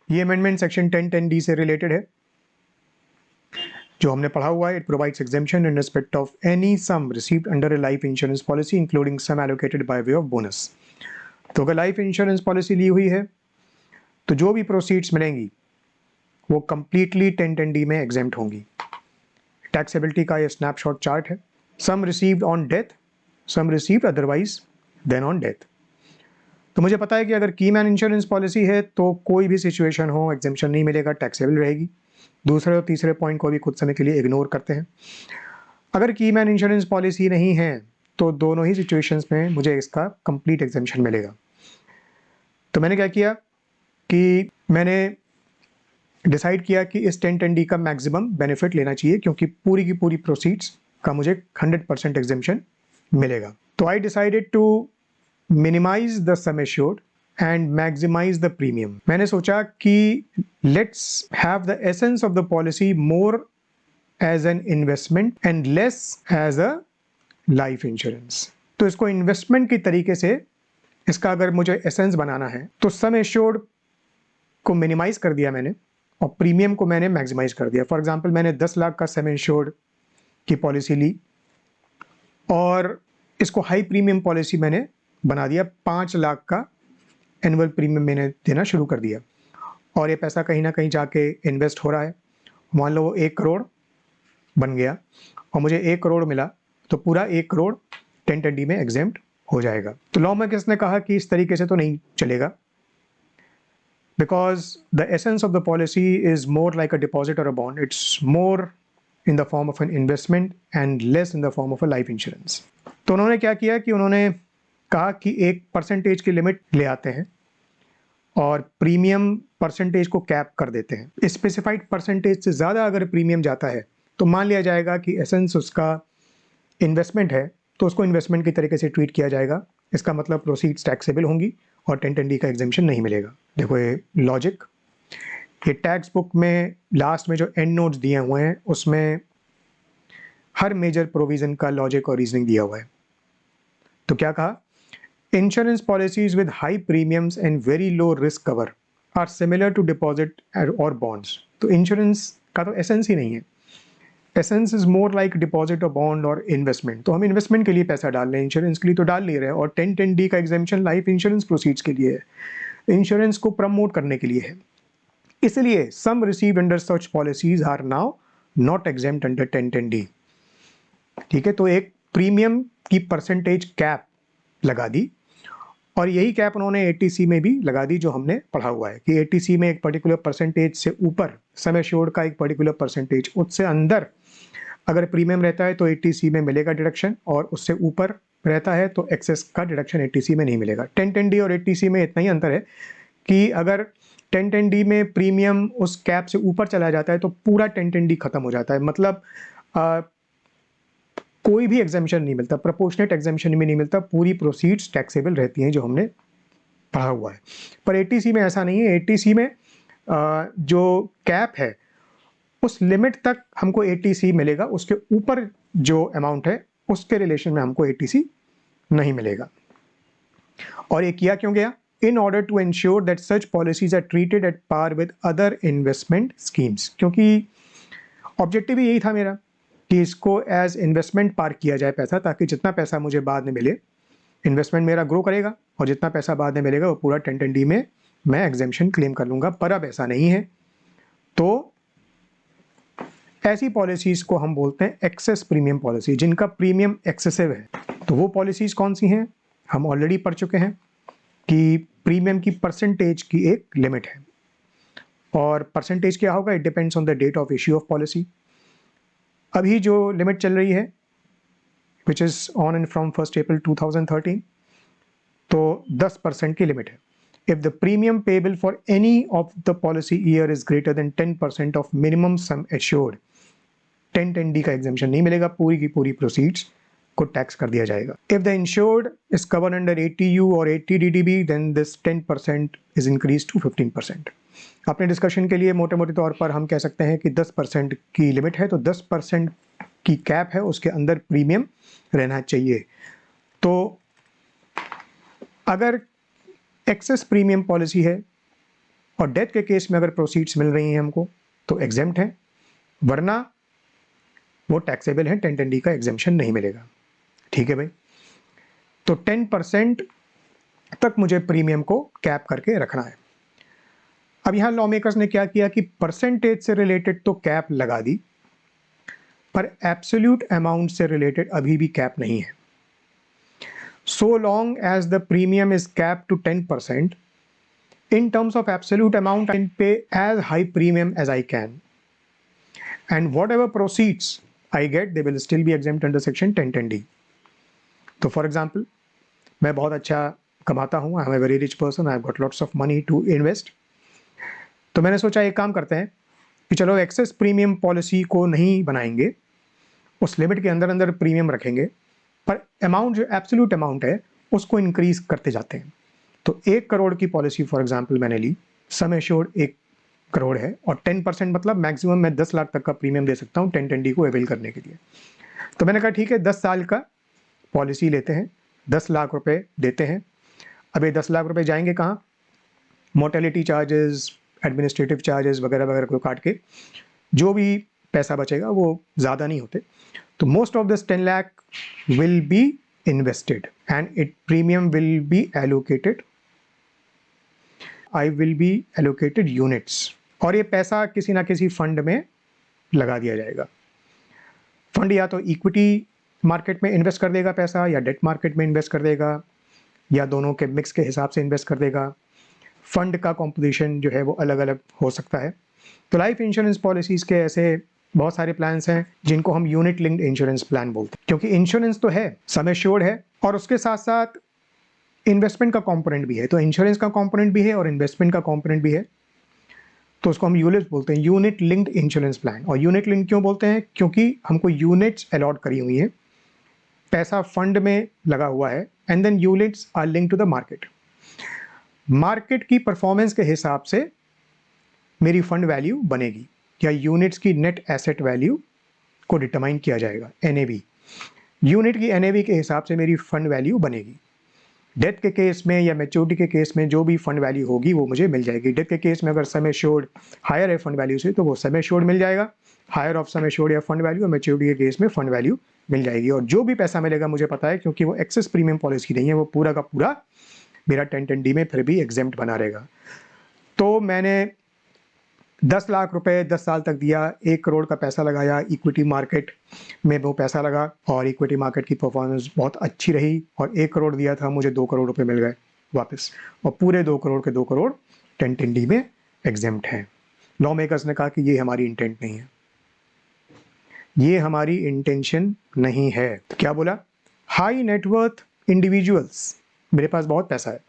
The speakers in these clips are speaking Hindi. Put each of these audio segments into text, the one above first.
ये अमेंडमेंट सेक्शन 10(10)(d) से रिलेटेड है जो हमने पढ़ा हुआ है। It provides exemption in respect of any sum received under a life insurance policy including sum allocated by way of bonus. तो अगर लाइफ इंश्योरेंस पॉलिसी ली हुई है तो जो भी प्रोसीड्स मिलेंगी वो कंप्लीटली 10(10)(d) में एग्जेम्प्ट होंगी। टैक्सेबिलिटी का ये स्नैपशॉट चार्ट है। Sum received on death, sum received otherwise than on death. तो मुझे पता है कि अगर की मैन इंश्योरेंस पॉलिसी है तो कोई भी सिचुएशन हो एग्जेम्पशन नहीं मिलेगा, टैक्सेबल रहेगी। दूसरे और तीसरे पॉइंट को भी कुछ समय के लिए इग्नोर करते हैं। अगर की मैन इंश्योरेंस पॉलिसी नहीं है तो दोनों ही सिचुएशंस में मुझे इसका कंप्लीट एग्जेम्पशन मिलेगा। तो मैंने क्या किया कि मैंने डिसाइड किया कि इस 10(10)(d) का मैक्सिमम बेनिफिट लेना चाहिए क्योंकि पूरी की पूरी प्रोसीड्स का मुझे 100% एग्जेम्पशन मिलेगा। तो I decided to minimise the sum assured and maximise the premium. मैंने सोचा कि let's have the essence of the policy more as an investment and less as a life insurance. तो इसको इन्वेस्टमेंट की तरीके से इसका अगर मुझे एसेंस बनाना है तो सम एश्योर्ड को मिनिमाइज कर दिया मैंने और प्रीमियम को मैंने मैक्सिमाइज कर दिया। फॉर एग्जांपल मैंने 10 लाख का सम इंश्योर्ड की पॉलिसी ली और इसको हाई प्रीमियम पॉलिसी मैंने बना दिया। 5 लाख का एनुअल प्रीमियम मैंने देना शुरू कर दिया और ये पैसा कहीं ना कहीं जाके इन्वेस्ट हो रहा है। मान लो वो 1 करोड़ बन गया और मुझे 1 करोड़ मिला तो पूरा 1 करोड़ 10(10)(d) में एग्जेम्प्ट हो जाएगा। तो लॉ में किसने कहा कि इस तरीके से तो नहीं चलेगा, because the essence of the policy is more like a deposit or a bond. It's more in the form of an investment and less in the form of a life insurance. तो उन्होंने क्या किया कि उन्होंने कहा कि एक परसेंटेज की लिमिट ले आते हैं और प्रीमियम परसेंटेज को कैप कर देते हैं। स्पेसिफाइड परसेंटेज से ज़्यादा अगर प्रीमियम जाता है तो मान लिया जाएगा कि एसेंस उसका इन्वेस्टमेंट है तो उसको इन्वेस्टमेंट की तरीके से ट्रीट किया जाएगा। इसका मतलब प्रोसीड्स टैक्सेबल होंगी और 10(10)(d) का एग्जेम्पशन नहीं मिलेगा। देखो ये लॉजिक, ये टैक्स बुक में लास्ट में जो एंड नोट्स दिए हुए हैं उसमें हर मेजर प्रोविजन का लॉजिक और रीजनिंग दिया हुआ है। तो क्या कहा, insurance policies with high premiums and very low risk cover are similar to deposit और बॉन्ड्स। तो इंश्योरेंस का तो एसेंस ही नहीं है। Essence is more like deposit और बॉन्ड और इन्वेस्टमेंट। तो हम इन्वेस्टमेंट के लिए पैसा डाल रहे हैं, इंश्योरेंस के लिए तो डाल नहीं रहे। और 10(10)(d) का एग्जेम्पशन लाइफ इंश्योरेंस प्रोसीड्स के लिए है, इंश्योरेंस को प्रमोट करने के लिए है। इसलिए sum received under such policies are now not exempt under 10(10)(d). ठीक है, तो एक प्रीमियम की परसेंटेज कैप लगा दी और यही कैप उन्होंने एटीसी में भी लगा दी जो हमने पढ़ा हुआ है कि एटीसी में एक पर्टिकुलर परसेंटेज से ऊपर सम एश्योर्ड का एक पर्टिकुलर परसेंटेज, उससे अंदर अगर प्रीमियम रहता है तो एटीसी में मिलेगा डिडक्शन और उससे ऊपर रहता है तो एक्सेस का डिडक्शन एटीसी में नहीं मिलेगा। 10(10)(d) और एटीसी में इतना ही अंतर है कि अगर 10(10)(d) में प्रीमियम उस कैप से ऊपर चला जाता है तो पूरा 10(10)(d) खत्म हो जाता है। मतलब कोई भी एग्जेम्पशन नहीं मिलता, प्रोपोर्शनेट एग्जेम्पशन भी नहीं मिलता, पूरी प्रोसीड्स टैक्सेबल रहती हैं जो हमने पढ़ा हुआ है। पर एटीसी में ऐसा नहीं है। एटीसी में जो कैप है उस लिमिट तक हमको एटीसी मिलेगा, उसके ऊपर जो अमाउंट है उसके रिलेशन में हमको एटीसी नहीं मिलेगा। और ये किया क्यों गया, in order to ensure that such policies are treated at par with other investment schemes. क्योंकि ऑब्जेक्टिव यही था मेरा कि इसको एज इन्वेस्टमेंट पार किया जाए पैसा, ताकि जितना पैसा मुझे बाद में मिले, इन्वेस्टमेंट मेरा ग्रो करेगा और जितना पैसा बाद में मिलेगा वो पूरा 10(10)(d) में मैं एग्जेम्पशन क्लेम कर लूँगा। पर अब ऐसा नहीं है, तो ऐसी पॉलिसीज को हम बोलते हैं एक्सेस प्रीमियम पॉलिसी, जिनका प्रीमियम एक्सेसिव है। तो वो पॉलिसीज कौन सी हैं, हम ऑलरेडी पढ़ चुके हैं कि प्रीमियम की परसेंटेज की एक लिमिट है और परसेंटेज क्या होगा, it depends on the date of issue of policy. अभी जो लिमिट चल रही है which is on and from 1 April 2013, तो 10% की लिमिट है। If the premium payable for any of the policy year is greater than 10% of minimum sum assured, 10(10)(d) का एग्जेम्पशन नहीं मिलेगा, पूरी की पूरी प्रोसीड्स को टैक्स कर दिया जाएगा। If the insured is covered under 80U or 80DDB, then this 10% is increased to 15%. अपने डिस्कशन के लिए मोटे मोटे तौर पर हम कह सकते हैं कि 10% की लिमिट है, तो 10% की कैप है, उसके अंदर प्रीमियम रहना चाहिए। तो अगर एक्सेस प्रीमियम पॉलिसी है और डेथ के केस में अगर प्रोसीड्स मिल रही हैं हमको तो एग्जेम्प्ट है, वरना वो टैक्सेबल है, 1010D का एग्जेम्पशन नहीं मिलेगा। ठीक है भाई, तो 10% तक मुझे प्रीमियम को कैप करके रखना है। अब यहां लॉ मेकर्स ने क्या किया कि परसेंटेज से रिलेटेड तो कैप लगा दी, पर एब्सोल्यूट अमाउंट से रिलेटेड अभी भी कैप नहीं है। So long as the premium is capped to 10%, in terms of absolute amount, I can pay as high premium as I can. And whatever proceeds I get, they will still be exempt under section 1010D. तो for example, मैं बहुत अच्छा कमाता हूँ, I am a very rich person, I have got lots of money to invest. तो मैंने सोचा एक काम करते हैं कि चलो एक्सेस प्रीमियम पॉलिसी को नहीं बनाएंगे, उस लिमिट के अंदर अंदर प्रीमियम रखेंगे, पर अमाउंट जो एब्सोल्यूट अमाउंट है उसको इंक्रीज करते जाते हैं। तो 1 करोड़ की पॉलिसी फॉर एग्जांपल मैंने ली, सम एश्योर्ड 1 करोड़ है और 10% मतलब मैक्सिमम मैं 10 लाख तक का प्रीमियम दे सकता हूँ 1010D को अवेल करने के लिए। तो मैंने कहा ठीक है 10 साल का पॉलिसी लेते हैं, 10 लाख रुपए देते हैं। अब ये 10 लाख रुपए जाएंगे कहाँ? मोर्टेलिटी चार्जेस, एडमिनिस्ट्रेटिव चार्जेस वगैरह वगैरह को काट के जो भी पैसा बचेगा वो ज़्यादा नहीं होते। तो most of this 10 lakh will be invested and it premium will be allocated, I will be allocated units, और ये पैसा किसी ना किसी फंड में लगा दिया जाएगा। फंड या तो इक्विटी मार्केट में इन्वेस्ट कर देगा पैसा, या डेट मार्केट में इन्वेस्ट कर देगा, या दोनों के मिक्स के हिसाब से इन्वेस्ट कर देगा। फंड का कॉम्पोजिशन जो है वो अलग अलग हो सकता है। तो लाइफ इंश्योरेंस पॉलिसीज़ के ऐसे बहुत सारे प्लान्स हैं जिनको हम यूनिट लिंक्ड इंश्योरेंस प्लान बोलते हैं, क्योंकि इंश्योरेंस तो है, सम एश्योर्ड है, और उसके साथ साथ इन्वेस्टमेंट का कंपोनेंट भी है। तो इंश्योरेंस का कंपोनेंट भी है और इन्वेस्टमेंट का कंपोनेंट भी है, तो उसको हम यूलिट बोलते हैं, यूनिट लिंक्ड इंश्योरेंस प्लान। और यूनिट लिंक क्यों बोलते हैं? क्योंकि हमको यूनिट्स अलॉट करी हुई हैं, पैसा फंड में लगा हुआ है, and then units are linked to the market. Market की परफॉर्मेंस के हिसाब से मेरी फंड वैल्यू बनेगी, या यूनिट्स की नेट एसेट वैल्यू को डिटरमाइन किया जाएगा, NAV। यूनिट की NAV के हिसाब से मेरी फंड वैल्यू बनेगी। डेथ के केस में या मैच्योरिटी के केस में जो भी फंड वैल्यू होगी वो मुझे मिल जाएगी। डेथ के केस में अगर सम एश्योर्ड हायर है फंड वैल्यू से तो वो सम एश्योर्ड मिल जाएगा, हायर ऑफ सम एश्योर्ड या फंड वैल्यू, और मैच्योरिटी के केस में फंड वैल्यू मिल जाएगी। और जो भी पैसा मिलेगा मुझे पता है, क्योंकि वो एक्सेस प्रीमियम पॉलिसी नहीं है, वो पूरा का पूरा मेरा 1010D में फिर भी एग्जेम्प्ट बना रहेगा। तो मैंने 10 लाख रुपए 10 साल तक दिया, 1 करोड़ का पैसा लगाया, इक्विटी मार्केट में वो पैसा लगा और इक्विटी मार्केट की परफॉर्मेंस बहुत अच्छी रही, और 1 करोड़ दिया था, मुझे 2 करोड़ रुपए मिल गए वापस, और पूरे 2 करोड़ के 2 करोड़ 1010D में एग्जेम्प्ट हैं। लॉ मेकर्स ने कहा कि ये हमारी इंटेंट नहीं है, ये हमारी इंटेंशन नहीं है। तो क्या बोला? हाई नेटवर्थ इंडिविजुअल्स, मेरे पास बहुत पैसा है,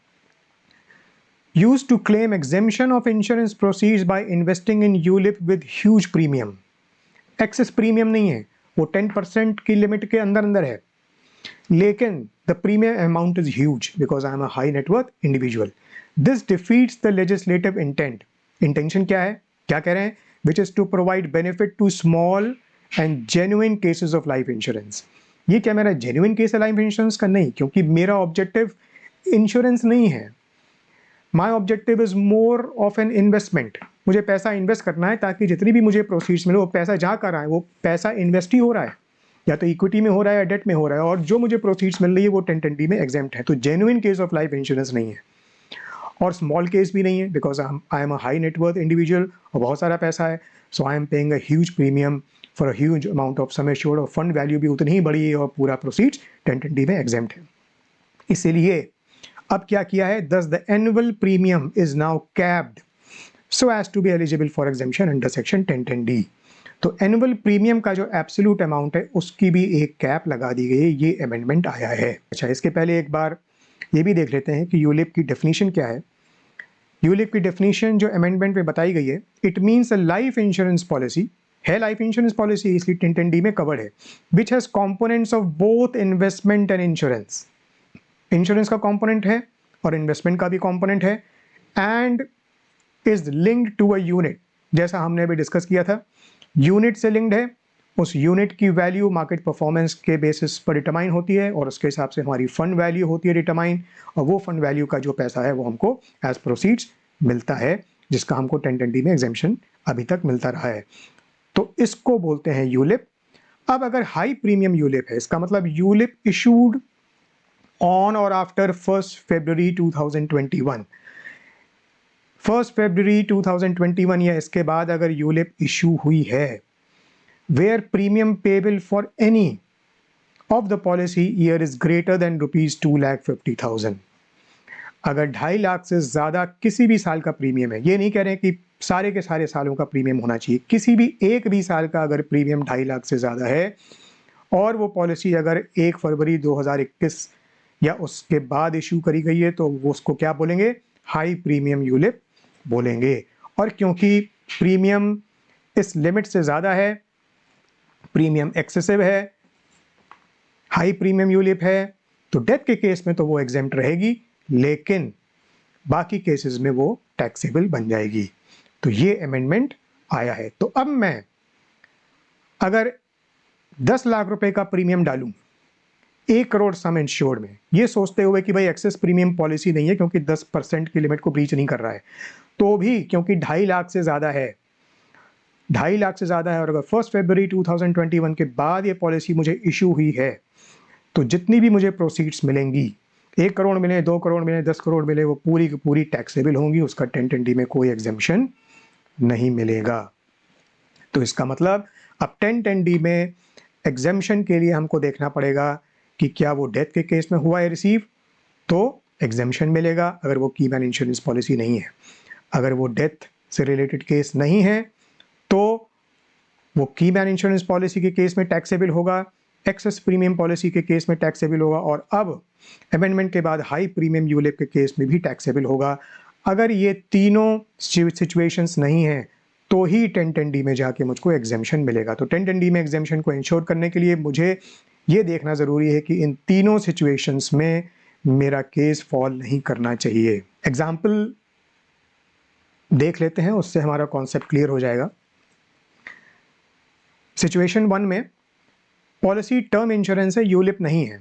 used to claim exemption of insurance proceeds by investing in ULIP with huge premium. Excess premium नहीं है, वो 10% की लिमिट के अंदर अंदर है, लेकिन the premium amount is huge because I am a high net worth individual. This defeats the legislative intent. Intention क्या है? क्या कह रहे हैं? Which is to provide benefit to small and genuine cases of life insurance. ये क्या मेरा जेन्युइन केस है लाइफ इंश्योरेंस का? नहीं, क्योंकि मेरा ऑब्जेक्टिव इंश्योरेंस नहीं है। My objective is more of an investment. मुझे पैसा इन्वेस्ट करना है ताकि जितनी भी मुझे प्रोसीड्स मिले, वो पैसा जहाँ कर रहा है वो पैसा इन्वेस्ट ही हो रहा है, या तो इक्विटी में हो रहा है या डेट में हो रहा है, और जो मुझे प्रोसीड्स मिल रही है वो 1010D में एग्जेम्प्ट है। तो genuine case of life insurance नहीं है, और स्मॉल केस भी नहीं है because I am a high net worth individual और बहुत सारा पैसा है। So I am paying a huge premium for a huge amount of sum assured, और फंड वैल्यू भी उतनी ही बड़ी है, और पूरा प्रोसीड्स 1010D में एग्जेम्प्ट है। इसीलिए अब क्या किया है? Thus the annual premium is now capped so as to be eligible for exemption under section 1010D। तो एनुअल प्रीमियम का जो एब्सोल्यूट अमाउंट है उसकी भी एक कैप लगा दी गई है, ये अमेंडमेंट आया है। अच्छा, इसके पहले एक बार ये भी देख लेते हैं कि यूलिप की डेफिनेशन क्या है। यूलिप की डेफिनेशन जो अमेंडमेंट में बताई गई है, it means a life insurance policy है, लाइफ इंश्योरेंस पॉलिसी इसलिए 1010D में कवर्ड है, which has components of both investment and insurance. Insurance का कंपोनेंट है और इन्वेस्टमेंट का भी कंपोनेंट है, and is linked to a unit. जैसा हमने अभी डिस्कस किया था, यूनिट से लिंक्ड है, उस यूनिट की वैल्यू मार्केट परफॉर्मेंस के बेसिस पर डिटरमाइन होती है, और उसके हिसाब से हमारी फंड वैल्यू होती है डिटरमाइन, और वो फंड वैल्यू का जो पैसा है वो हमको एज प्रोसीड्स मिलता है जिसका हमको 1010D में एग्जेम्पशन अभी तक मिलता रहा है। तो इसको बोलते हैं यूलिप। अब अगर हाई प्रीमियम यूलिप है, इसका मतलब यूलिप इशूड ऑन और आफ्टर 1 फरवरी 2021, 1 फरवरी 2021 या इसके बाद अगर यूलिप इशू हुई है, where premium payable for any of the policy year is greater than ₹2,50,000। अगर 2.5 लाख से ज़्यादा किसी भी साल का प्रीमियम है, ये नहीं कह रहे हैं कि सारे के सारे सालों का प्रीमियम होना चाहिए, किसी भी एक भी साल का अगर प्रीमियम 2.5 लाख से ज़्यादा है और वो पॉलिसी अगर 1 फरवरी 2021 या उसके बाद इशू करी गई है, तो वो उसको क्या बोलेंगे? हाई प्रीमियम यूलिप बोलेंगे। और क्योंकि प्रीमियम इस लिमिट से ज़्यादा है, प्रीमियम एक्सेसिव है, हाई प्रीमियम यूलिप है, तो डेथ के केस में तो वो एग्जेम्प्ट रहेगी, लेकिन बाकी केसेस में वो टैक्सेबल बन जाएगी। तो ये अमेंडमेंट आया है। तो अब मैं अगर 10 लाख रुपए का प्रीमियम डालूं 1 करोड़ सम इंश्योर्ड में, ये सोचते हुए कि भाई एक्सेस प्रीमियम पॉलिसी नहीं है क्योंकि 10% की लिमिट को ब्रीच नहीं कर रहा है, तो भी क्योंकि 2.5 लाख से ज़्यादा है, 2.5 लाख से ज़्यादा है और अगर 1 फरवरी 2021 के बाद ये पॉलिसी मुझे इशू हुई है, तो जितनी भी मुझे प्रोसीड्स मिलेंगी, 1 करोड़ मिले, 2 करोड़ मिले, 10 करोड़ मिले, वो पूरी की पूरी टैक्सेबल होंगी, उसका 1010D में कोई एग्जेम्पशन नहीं मिलेगा। तो इसका मतलब अब 1010D में एग्जेम्पशन के लिए हमको देखना पड़ेगा कि क्या वो डेथ के केस में हुआ है रिसीव, तो एग्जेम्पशन मिलेगा अगर वो की मैन इंश्योरेंस पॉलिसी नहीं है। अगर वो डेथ से रिलेटेड केस नहीं है तो वो की मैन इंश्योरेंस पॉलिसी के केस में टैक्सेबल होगा, एक्सेस प्रीमियम पॉलिसी के केस में टैक्सेबल होगा और अब अमेंडमेंट के बाद हाई प्रीमियम यूलिप के केस में भी टैक्सेबल होगा। अगर ये तीनों सिचुएशंस नहीं हैं तो ही 1010D में जाके मुझको एग्जेम्पशन मिलेगा। तो 1010D में एग्जेम्पशन को इंश्योर करने के लिए मुझे ये देखना ज़रूरी है कि इन तीनों सिचुएशंस में मेरा केस फॉल नहीं करना चाहिए। एग्जाम्पल देख लेते हैं, उससे हमारा कॉन्सेप्ट क्लियर हो जाएगा। सिचुएशन 1 में पॉलिसी टर्म इंश्योरेंस है, यूलिप नहीं है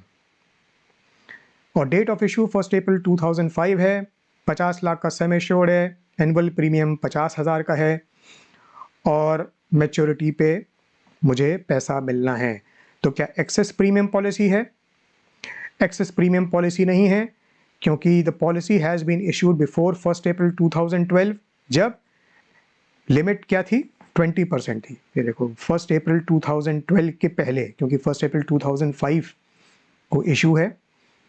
और डेट ऑफ इशू 1 अप्रैल 2005 है, 50 लाख का सम एश्योर्ड है, एनुअल प्रीमियम 50,000 का है और मैच्योरिटी पे मुझे पैसा मिलना है। तो क्या एक्सेस प्रीमियम पॉलिसी है? एक्सेस प्रीमियम पॉलिसी नहीं है क्योंकि the policy has been issued before 1 April 2012, जब लिमिट क्या थी? 20% थी। ये देखो 1 अप्रैल 2012 के पहले, क्योंकि 1 अप्रैल 2005 को इशू है,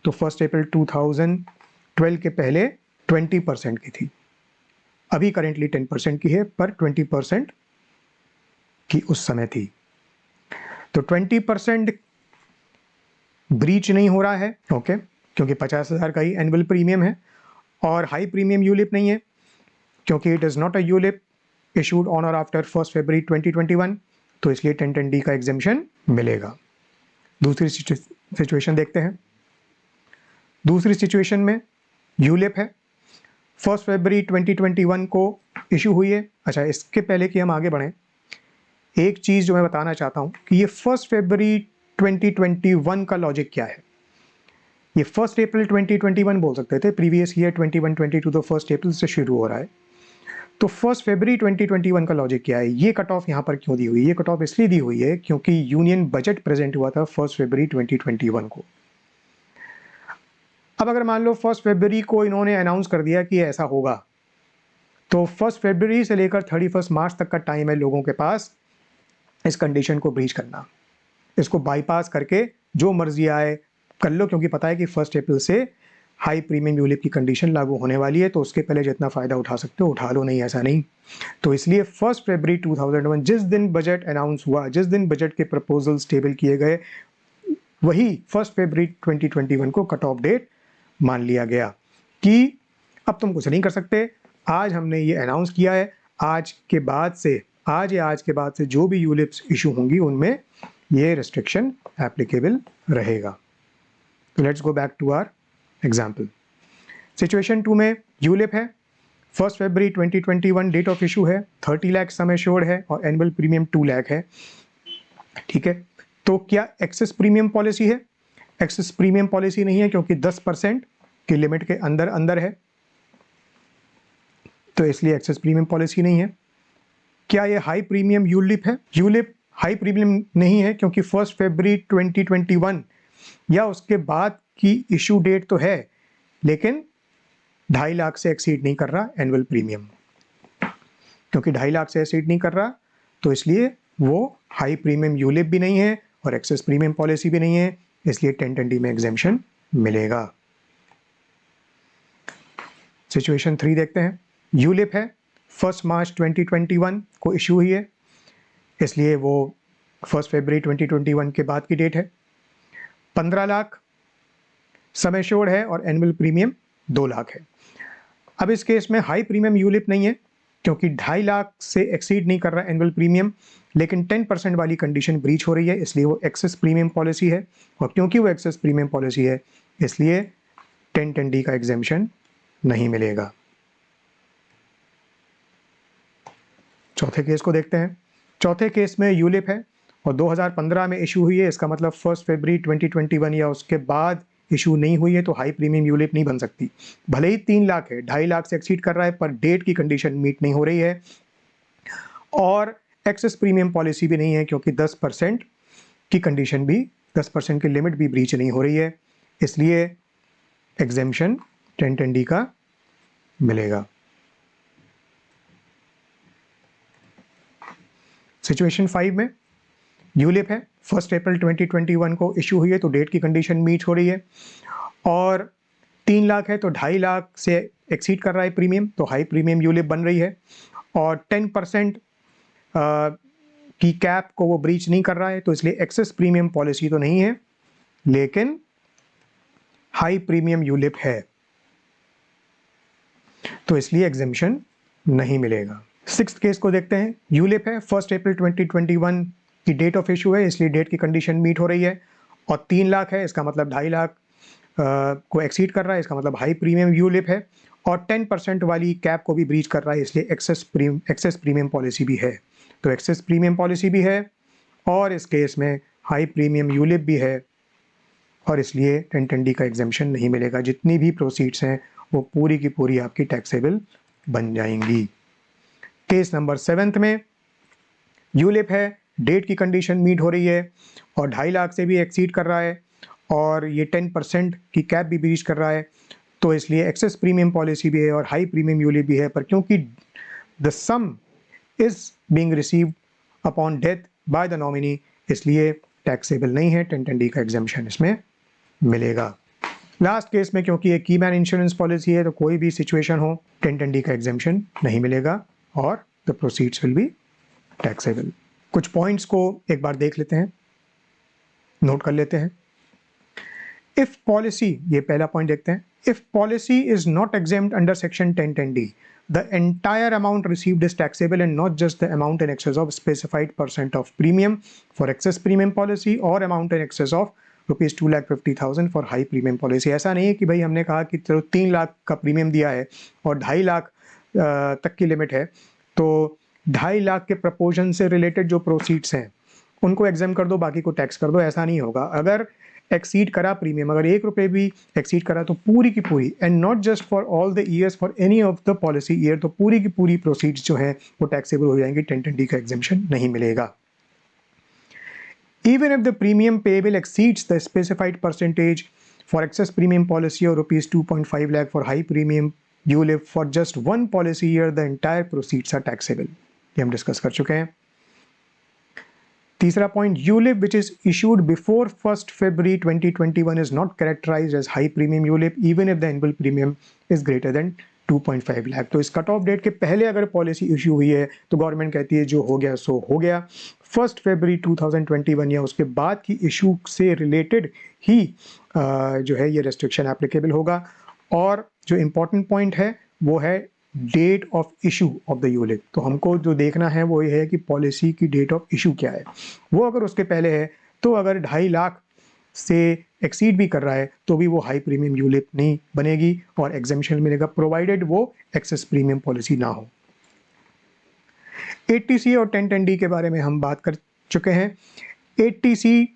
तो 1 अप्रैल 2012 के पहले 20% की थी। अभी करेंटली 10% की है, पर 20% की उस समय थी। तो 20% ब्रीच नहीं हो रहा है, ओके, क्योंकि 50,000 का ही एनुअल प्रीमियम है और हाई प्रीमियम यूलिप नहीं है क्योंकि it is not a ULIP issued on और आफ्टर 1 फरवरी 2021, तो इसलिए 1010D का एग्जेम्पशन मिलेगा। दूसरी सिचुएशन देखते हैं। दूसरी सिचुएशन में यूलिप है, 1 फरवरी 2021 को इशू हुई है। अच्छा, इसके पहले कि हम आगे बढ़ें, एक चीज़ जो मैं बताना चाहता हूँ कि ये 1 फरवरी 2021 का लॉजिक क्या है। ये 1 अप्रैल 2021 बोल सकते थे, प्रीवियस ईयर 21-22 तो 1 अप्रैल से शुरू हो रहा है। तो 1 फरवरी 2021 का लॉजिक क्या है? ये कट ऑफ यहाँ पर क्यों दी हुई है? ये कट ऑफ इसलिए दी हुई है क्योंकि यूनियन बजट प्रेजेंट हुआ था 1 फरवरी 2021 को। अब अगर मान लो 1 फरवरी को इन्होंने अनाउंस कर दिया कि ऐसा होगा, तो 1 फरवरी से लेकर 31 मार्च तक का टाइम है लोगों के पास इस कंडीशन को ब्रीच करना। इसको बाईपास करके जो मर्जी आए कर लो, क्योंकि पता है कि 1 अप्रैल से हाई प्रीमियम यूलिप की कंडीशन लागू होने वाली है, तो उसके पहले जितना फ़ायदा उठा सकते हो उठा लो, नहीं ऐसा नहीं। तो इसलिए 1 फरवरी 2001 जिस दिन बजट अनाउंस हुआ, जिस दिन बजट के प्रपोजल्स टेबल किए गए, वही 1 फरवरी 2021 को कट ऑफ डेट मान लिया गया कि अब तुम कुछ नहीं कर सकते, आज हमने ये अनाउंस किया है, आज के बाद से जो भी यूलिप्स इशू होंगी उनमें ये रिस्ट्रिक्शन एप्लीकेबल रहेगा। तो let's go back to our example. Situation 2 में यूलिप है, 1 फरवरी 2021 डेट ऑफ इशू है, 30 लाख सम एश्योर्ड है और एनुअल प्रीमियम 2 लाख है। ठीक है, तो क्या एक्सेस प्रीमियम पॉलिसी है? एक्सेस प्रीमियम पॉलिसी नहीं है क्योंकि 10% की लिमिट के अंदर है। तो इसलिए एक्सेस प्रीमियम पॉलिसी नहीं है। क्या ये हाई प्रीमियम यूलिप है? यूलिप हाई प्रीमियम नहीं है क्योंकि 1 फरवरी 2021 या उसके बाद की इशू डेट तो है, लेकिन 2.5 लाख से एक्सीड नहीं कर रहा एनुअल प्रीमियम। क्योंकि 2.5 लाख से एक्सीड नहीं कर रहा, तो इसलिए वो हाई प्रीमियम यूलिप भी नहीं है और एक्सेस प्रीमियम पॉलिसी भी नहीं है, इसलिए 1020 में एग्जेम्पशन मिलेगा। सिचुएशन 3 देखते हैं। यूलिप है, 1 मार्च 2021 को इशू हुई है, इसलिए वो 1 फरवरी 2021 के बाद की डेट है। 15 लाख सम एश्योर्ड है और एनुअल प्रीमियम 2 लाख है। अब इस केस में हाई प्रीमियम यूलिप नहीं है क्योंकि 2.5 लाख से एक्सीड नहीं कर रहा एनुअल प्रीमियम, लेकिन 10% वाली कंडीशन ब्रीच हो रही है, इसलिए वो एक्सेस प्रीमियम पॉलिसी है। और क्योंकि वो एक्सेस प्रीमियम पॉलिसी है, इसलिए 1010D का एग्जेम्पशन नहीं मिलेगा। चौथे केस को देखते हैं। चौथे केस में यूलिप है और 2015 में इशू हुई है, इसका मतलब 1 फरवरी 2021 या उसके बाद इशू नहीं हुई है, तो हाई प्रीमियम यूलिप नहीं बन सकती। भले ही 3 लाख है, 2.5 लाख से एक्सीड कर रहा है, पर डेट की कंडीशन मीट नहीं हो रही है और एक्सेस प्रीमियम पॉलिसी भी नहीं है क्योंकि 10% की कंडीशन भी, 10% की लिमिट भी ब्रीच नहीं हो रही है, इसलिए एग्जेम्पशन 1010D का मिलेगा। सिचुएशन 5 में यूलिप है, 1 अप्रैल 2021 को इशू हुई है, तो डेट की कंडीशन मीट हो रही है और 3 लाख है तो 2.5 लाख से एक्सीड कर रहा है प्रीमियम, तो हाई प्रीमियम यूलिप बन रही है और 10% की कैप को वो ब्रीच नहीं कर रहा है, तो इसलिए एक्सेस प्रीमियम पॉलिसी तो नहीं है, लेकिन हाई प्रीमियम यूलिप है, तो इसलिए एग्जेम्पशन नहीं मिलेगा। 6th केस को देखते हैं। यूलिप है, 1 अप्रैल 2021 की डेट ऑफ इशू है, इसलिए डेट की कंडीशन मीट हो रही है और 3 लाख है, इसका मतलब 2.5 लाख को एक्सीड कर रहा है, इसका मतलब हाई प्रीमियम यूलिप है और 10% वाली कैप को भी ब्रीच कर रहा है, इसलिए एक्सेस प्रीमियम पॉलिसी भी है। तो एक्सेस प्रीमियम पॉलिसी भी है और इस केस में हाई प्रीमियम यूलिप भी है और इसलिए 1010D का एग्जेम्पशन नहीं मिलेगा। जितनी भी प्रोसीड्स हैं वो पूरी की पूरी आपकी टैक्सेबल बन जाएंगी। केस नंबर 7 में यूलिप है, डेट की कंडीशन मीट हो रही है और 2.5 लाख से भी एक्सीड कर रहा है और ये 10% की कैप भी ब्रीच कर रहा है, तो इसलिए एक्सेस प्रीमियम पॉलिसी भी है और हाई प्रीमियम यूलिप भी है, पर क्योंकि the some is being received upon death by the nominee, इसलिए टैक्सेबल नहीं है। 1010D का एग्जेम्पशन इसमें मिलेगा। लास्ट केस में क्योंकि ये कीमैन इंश्योरेंस पॉलिसी है, तो कोई भी सिचुएशन हो 1010D का एग्जेम्पशन नहीं मिलेगा और the proceeds will be taxable. कुछ पॉइंट्स को एक बार देख लेते हैं, नोट कर लेते हैं। इफ पॉलिसी, ये पहला पॉइंट देखते हैं, if policy is not exempt under section 1010D, the entire amount received is taxable and not just the amount in excess of specified % of premium for excess premium policy or amount in excess of rupees 2,50,000 for high premium policy. ऐसा नहीं है कि भाई हमने कहा कि चलो 3 लाख का प्रीमियम दिया है और 2.5 लाख तक की लिमिट है, तो 2.5 लाख के प्रपोर्शन से रिलेटेड जो प्रोसीड्स हैं उनको एग्जाम कर दो, बाकी को टैक्स कर दो। ऐसा नहीं होगा। अगर एक्सीड करा प्रीमियम, अगर 1 रुपये भी एक्सीड करा, तो पूरी की पूरी, and not just for all the years, for any of the policy year, तो पूरी की पूरी प्रोसीड्स जो हैं वो टैक्सेबल हो जाएंगी। 1010D का एग्जेम्पशन नहीं मिलेगा। Even if the premium payable exceeds the specified percentage for excess premium policy or rupees 2.5 lakh for high premium ULIP for just one policy year, the entire proceeds are taxable. ये हम डिस्कस कर चुके हैं। तीसरा point, ULIP which is issued before 1 February 2021 is not characterized as high premium ULIP even if the annual premium is greater than 2.5 lakh. तो इस कट ऑफ डेट के पहले अगर पॉलिसी इशू हुई है तो गवर्नमेंट कहती है जो हो गया सो हो गया। 1 फरवरी 2021 या उसके बाद की इशू से रिलेटेड ही जो है ये रेस्ट्रिक्शन एप्लीकेबल होगा। और जो इम्पोर्टेंट पॉइंट है वो है date of issue of the ULIP. तो हमको जो देखना है वो ये है कि पॉलिसी की डेट ऑफ इशू क्या है। वो अगर उसके पहले है, तो अगर 2.5 लाख से एक्सीड भी कर रहा है तो भी वो हाई प्रीमियम यूलिप नहीं बनेगी और एग्जेम्पशन मिलेगा, प्रोवाइडेड वो एक्सेस प्रीमियम पॉलिसी ना हो। 80C और 1010D के बारे में हम बात कर चुके हैं। 80C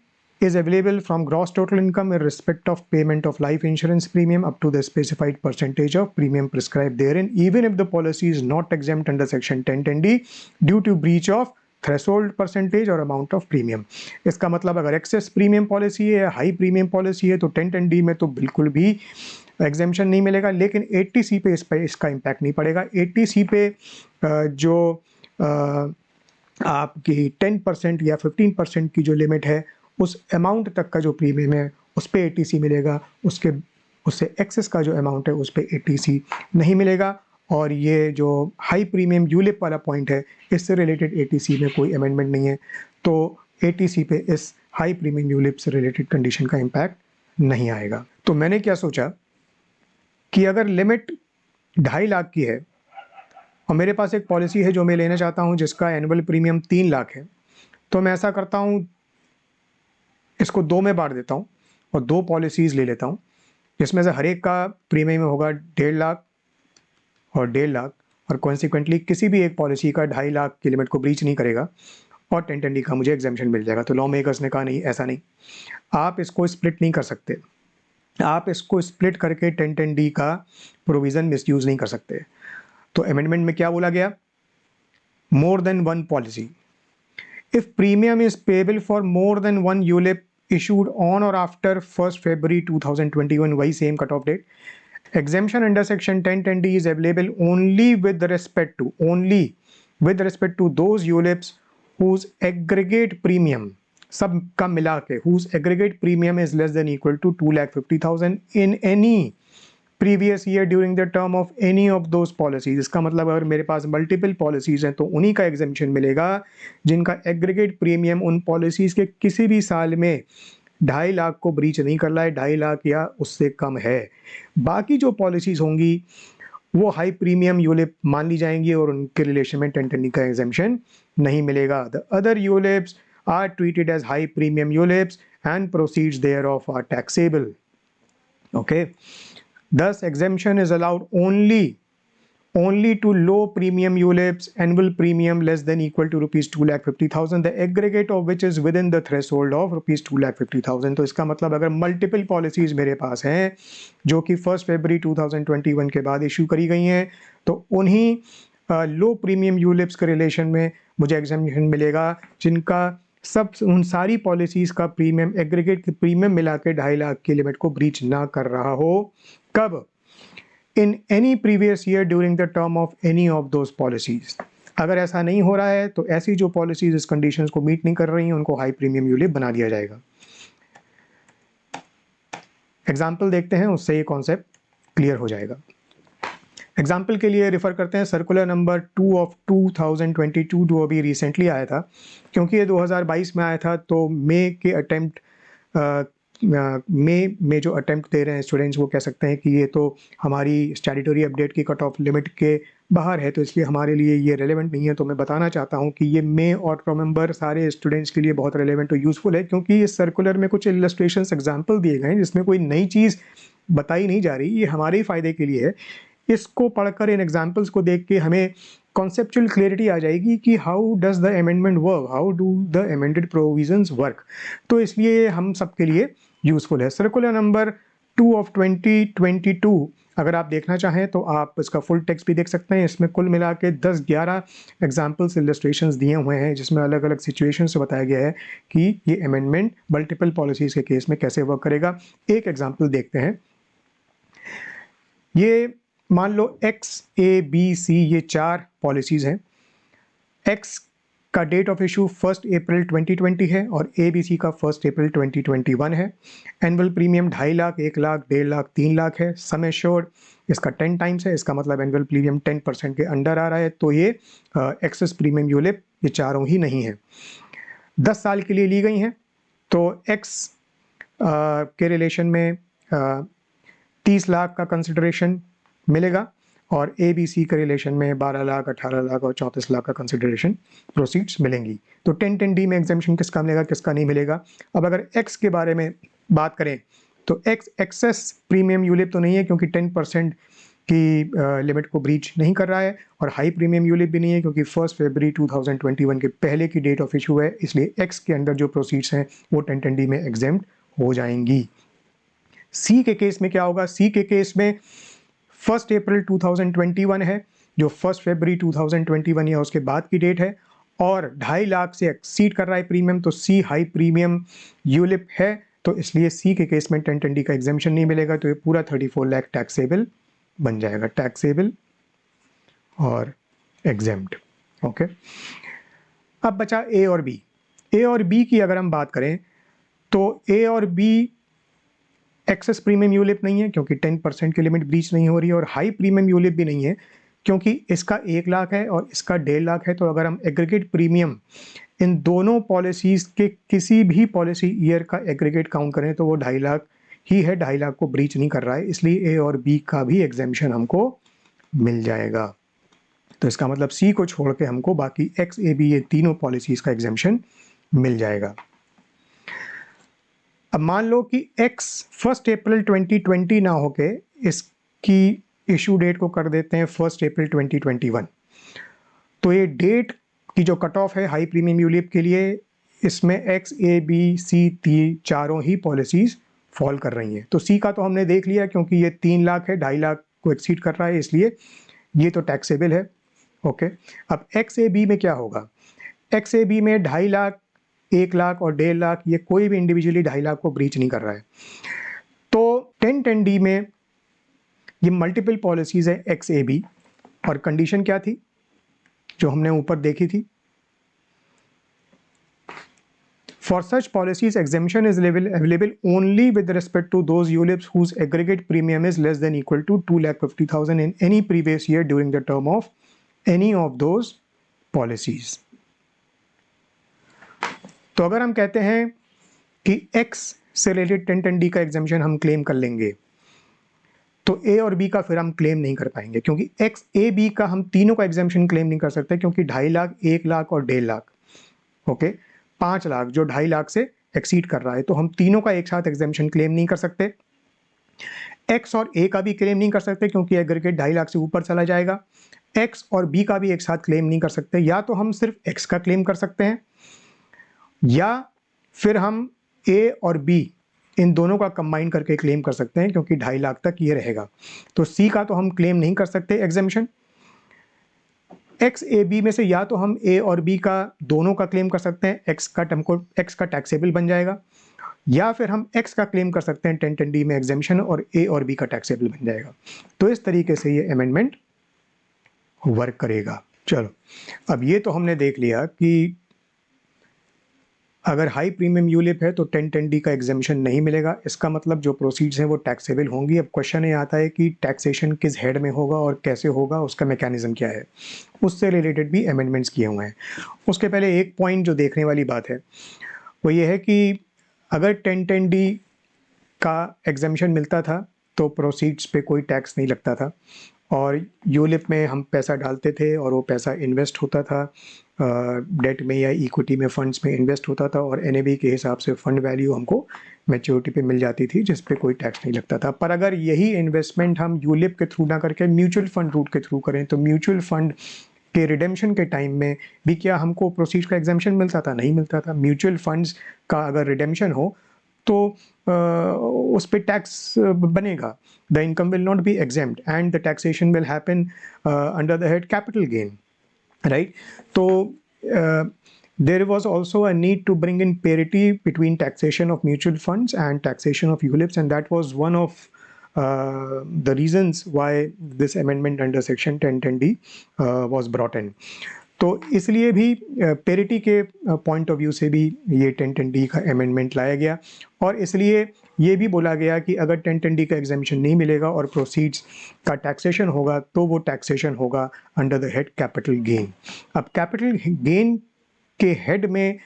is available from gross total income in respect of payment of life insurance premium up to the specified percentage of premium prescribed therein, even if the policy is not exempt under section 1010D due to breach of threshold percentage और अमाउंट ऑफ प्रीमियम। इसका मतलब अगर एक्सेस प्रीमियम पॉलिसी है, हाई प्रीमियम पॉलिसी है, तो 1010D में तो बिल्कुल भी एग्जेम्पशन नहीं मिलेगा, लेकिन 80C पे इसका इम्पैक्ट नहीं पड़ेगा। 80C पे जो आपकी 10% या 15% की जो लिमिट है, उस अमाउंट तक का जो प्रीमियम है उस पर 80C मिलेगा, उससे एक्सेस का जो अमाउंट है उस पर 80C नहीं मिलेगा। और ये जो हाई प्रीमियम यूलिप वाला पॉइंट है, इससे रिलेटेड 80C में कोई अमेंडमेंट नहीं है, तो 80C पे इस हाई प्रीमियम यूलिप से रिलेटेड कंडीशन का इम्पैक्ट नहीं आएगा। तो मैंने क्या सोचा कि अगर लिमिट 2.5 लाख की है और मेरे पास एक पॉलिसी है जो मैं लेना चाहता हूं जिसका एनुअल प्रीमियम 3 लाख है, तो मैं ऐसा करता हूं, इसको 2 में बांट देता हूं और 2 पॉलिसीज़ ले लेता हूं, जिसमें से हर एक का प्रीमियम होगा 1.5 लाख और 1.5 लाख, और कॉन्सिक्वेंटली किसी भी एक पॉलिसी का 2.5 लाख की लिमिट को ब्रीच नहीं करेगा और 1010D का मुझे एग्जेम्पशन मिल जाएगा। तो लॉ मेकर्स ने कहा नहीं, ऐसा नहीं, आप इसको स्प्लिट नहीं कर सकते, आप इसको स्प्लिट करके 1010D का प्रोविज़न मिसयूज़ नहीं कर सकते। तो अमेंडमेंट में क्या बोला गया, more than one policy, if premium is payable for more than one ULIP issued on or after 1st February 2021, वही same cut off date, exemption under section 1010D is available only with respect to those ULIPs whose aggregate premium, सब का मिला के, whose aggregate premium is less than equal to 2,50,000 in any previous year during the term of any of those policies। इसका मतलब अगर मेरे पास मल्टीपल पॉलिसीज हैं तो उन्हीं का एग्जेम्पशन मिलेगा जिनका एग्रीगेट प्रीमियम उन पॉलिसीज के किसी भी साल में 2.5 लाख को ब्रीच नहीं कर रहा है, 2.5 लाख या उससे कम है। बाकी जो पॉलिसीज होंगी वो हाई प्रीमियम यूलिप मान ली जाएंगी और उनके रिलेशन में 1010D का एग्जेम्पशन नहीं मिलेगा। The other ULIPs are treated as high premium ULIPs and proceeds thereof are taxable. Okay, thus exemption is allowed only to low premium ULIPs, annual premium less than equal to rupees 2,50,000, the aggregate of which is within the threshold of rupees 2,50,000। तो इसका मतलब अगर मल्टीपल पॉलिसीज मेरे पास हैं जो कि 1 फरवरी 2021 के बाद इशू करी गई हैं, तो उन्हीं लो प्रीमियम यूलिप्स के रिलेशन में मुझे एग्जेम्पशन मिलेगा जिनका उन सारी पॉलिसीज का प्रीमियम, एग्रीगेट प्रीमियम मिला के 2.5 लाख की लिमिट को ब्रीच ना कर रहा हो। कब? In any previous year during the term of any of those policies. अगर ऐसा नहीं हो रहा है तो ऐसी जो पॉलिसीज इस कंडीशंस को मीट नहीं कर रही हैं उनको हाई प्रीमियम यूलिप बना दिया जाएगा। एग्जाम्पल देखते हैं, उससे ये कॉन्सेप्ट क्लियर हो जाएगा। एग्जाम्पल के लिए रेफर करते हैं सर्कुलर नंबर 2 ऑफ 2022 जो अभी रिसेंटली आया था, क्योंकि ये 2022 में आया था तो मई के अटेम्प्ट मई में जो अटेम्प्ट दे रहे हैं स्टूडेंट्स वो कह सकते हैं कि ये तो हमारी स्टैट्यूटरी अपडेट की कट ऑफ लिमिट के बाहर है, तो इसलिए हमारे लिए ये रेलेवेंट नहीं है। तो मैं बताना चाहता हूँ कि ये मई और नवंबर सारे स्टूडेंट्स के लिए बहुत रेलेवेंट और यूज़फुल है, क्योंकि इस सर्कुलर में कुछ इलस्ट्रेशंस एग्जाम्पल दिए गए हैं जिसमें कोई नई चीज़ बताई नहीं जा रही, ये हमारे ही फ़ायदे के लिए है। इसको पढ़कर, इन एग्जाम्पल्स को देख के हमें कॉन्सेप्चुअल क्लियरिटी आ जाएगी कि how does the amendment work, how do the amended provisions work. तो इसलिए हम सबके लिए यूज़फुल है। सर्कुलर नंबर 2 ऑफ 2022 अगर आप देखना चाहें तो आप इसका फुल टेक्स्ट भी देख सकते हैं। इसमें कुल मिला के 10-11 एग्जाम्पल्स, इलस्ट्रेशंस दिए हुए हैं जिसमें अलग अलग सिचुएशन से बताया गया है कि ये अमेंडमेंट मल्टीपल पॉलिसीज़ के केस में कैसे वर्क करेगा। एक एग्जाम्पल देखते हैं। ये मान लो X, A, B, C ये 4 पॉलिसीज़ हैं। X का डेट ऑफ इशू 1 अप्रैल 2020 है और ABC का 1 अप्रैल 2021 है। एनुअल प्रीमियम 2.5 लाख, 1 लाख, 1.5 लाख, 3 लाख है। सम एश्योर्ड इसका 10 टाइम्स है, इसका मतलब एनुअल प्रीमियम 10% के अंडर आ रहा है, तो ये एक्सेस प्रीमियम यूलिप ये चारों ही नहीं है। 10 साल के लिए ली गई हैं, तो X के रिलेशन में 30 लाख का कंसिडरेशन मिलेगा और ABC के रिलेशन में 12 लाख, 18 लाख और 34 लाख का कंसिडरेशन प्रोसीड्स मिलेंगी। तो 1010D में एग्जेम्पशन किसका मिलेगा, किसका नहीं मिलेगा। अब अगर X के बारे में बात करें तो X एक्सेस प्रीमियम यूलिप तो नहीं है, क्योंकि 10% की लिमिट को ब्रीच नहीं कर रहा है, और हाई प्रीमियम यूलिप भी नहीं है क्योंकि 1 फरवरी 2021 के पहले की डेट ऑफ इशू है, इसलिए एक्स के अंदर जो प्रोसीड्स हैं वो 1010D में एग्जेम्प्ट हो जाएंगी। सी के केस में क्या होगा? सी के केस में 1 अप्रैल 2021 है, जो 1 फरवरी 2021 या उसके बाद की डेट है, और 2.5 लाख से एक्सीड कर रहा है प्रीमियम, तो सी हाई प्रीमियम यूलिप है, तो इसलिए सी के केस में 1010D का एग्जेम्पशन नहीं मिलेगा, तो ये पूरा 34 लाख टैक्सेबल बन जाएगा, टैक्सेबल और एग्जेम्प्ट। ओके, अब बचा ए और बी। ए और बी की अगर हम बात करें तो ए और बी एक्सेस प्रीमियम यूलिप नहीं है क्योंकि 10% की लिमिट ब्रीच नहीं हो रही है, और हाई प्रीमियम यूलिप भी नहीं है क्योंकि इसका 1 लाख है और इसका 1.5 लाख है। तो अगर हम एग्रीगेट प्रीमियम इन दोनों पॉलिसीज के किसी भी पॉलिसी ईयर का एग्रीगेट काउंट करें तो वो 2.5 लाख ही है, 2.5 लाख को ब्रीच नहीं कर रहा है, इसलिए ए और बी का भी एग्जेम्पशन हमको मिल जाएगा। तो इसका मतलब सी को छोड़ के हमको बाकी एक्स, ए, बी, ये तीनों पॉलिसीज का एग्जेम्पशन मिल जाएगा। अब मान लो कि एक्स 1 अप्रैल 2020 ना होके इसकी इशू डेट को कर देते हैं 1 अप्रैल 2021, तो ये डेट की जो कट ऑफ है हाई प्रीमियम यूलिप के लिए, इसमें एक्स, ए, बी, सी चारों ही पॉलिसीज फॉल कर रही हैं। तो सी का तो हमने देख लिया क्योंकि ये 3 लाख है, 2.5 लाख को एक्सीड कर रहा है, इसलिए ये तो टैक्सेबल है। ओके, अब एक्स, ए, बी में क्या होगा? एक्स, ए, बी में 2.5 लाख, 1 लाख और 1.5 लाख, ये कोई भी इंडिविजुअली 2.5 लाख को ब्रीच नहीं कर रहा है। तो 1010D में ये मल्टीपल पॉलिसीज है एक्स, ए, बी, और कंडीशन क्या थी जो हमने ऊपर देखी थी? For such policies, exemption is available only with respect to those ULIPs whose aggregate premium is less than equal to 2,50,000 in any previous year during the term of any of those policies. तो अगर हम कहते हैं कि X से रिलेटेड 1010D का एग्जेम्पशन हम क्लेम कर लेंगे, तो A और B का फिर हम क्लेम नहीं कर पाएंगे क्योंकि X, A, B का हम तीनों का एग्जेम्पशन क्लेम नहीं कर सकते क्योंकि 2.5 लाख, 1 लाख और 1.5 लाख, ओके, 5 लाख जो 2.5 लाख से एक्सीड कर रहा है, तो हम तीनों का एक साथ एग्जेम्पशन क्लेम नहीं कर सकते। X और A का भी क्लेम नहीं कर सकते क्योंकि एग्रीगेट 2.5 लाख से ऊपर चला जाएगा। X और B का भी एक साथ क्लेम नहीं कर सकते, या तो हम सिर्फ X का क्लेम कर सकते हैं या फिर हम A और B इन दोनों का कंबाइन करके क्लेम कर सकते हैं क्योंकि 2.5 लाख तक ये रहेगा। तो C का तो हम क्लेम नहीं कर सकते एग्जेम्पशन। X, A, B में से या तो हम A और B का दोनों का क्लेम कर सकते हैं, X का टैक्सेबल बन जाएगा, या फिर हम X का क्लेम कर सकते हैं 1010D में एग्जेम्पशन और A और B का टैक्सेबल बन जाएगा। तो इस तरीके से ये अमेंडमेंट वर्क करेगा। चलो, अब ये तो हमने देख लिया कि अगर हाई प्रीमियम यूलिप है तो 1010D का एग्जेम्पशन नहीं मिलेगा, इसका मतलब जो प्रोसीड्स हैं वो टैक्सेबल होंगी। अब क्वेश्चन ये आता है कि टैक्सेशन किस हेड में होगा और कैसे होगा, उसका मैकेनिज्म क्या है, उससे रिलेटेड भी अमेंडमेंट्स किए हुए हैं। उसके पहले एक पॉइंट जो देखने वाली बात है वो ये है कि अगर 1010D का एग्जेम्पशन मिलता था तो प्रोसीड्स पे कोई टैक्स नहीं लगता था, और यूलिप में हम पैसा डालते थे और वो पैसा इन्वेस्ट होता था, डेट में या इक्विटी में, फंड्स में इन्वेस्ट होता था, और एनएबी के हिसाब से फंड वैल्यू हमको मैच्योरिटी पे मिल जाती थी जिस पे कोई टैक्स नहीं लगता था। पर अगर यही इन्वेस्टमेंट हम यूलिप के थ्रू ना करके म्यूचुअल फंड रूट के थ्रू करें तो म्यूचुअल फंड के रिडेम्पशन के टाइम में भी क्या हमको प्रोसीड का एग्जेम्पशन मिलता था? नहीं मिलता था। म्यूचुअल फंड्स का अगर रिडेम्पशन हो तो उस पर टैक्स बनेगा, the income will not be exempt and the taxation will happen under the head capital gain, right? तो there was also a need to bring in parity between taxation of mutual funds and taxation of ULIPs, and that was one of the reasons why this amendment under section 1010D was brought in. तो इसलिए भी पेरिटी के पॉइंट ऑफ व्यू से भी ये 1010D का अमेंडमेंट लाया गया, और इसलिए ये भी बोला गया कि अगर 1010D का एग्जेम्पशन नहीं मिलेगा और प्रोसीड्स का टैक्सेशन होगा तो वो टैक्सेशन होगा under the head capital gain. अब कैपिटल गेन के हेड में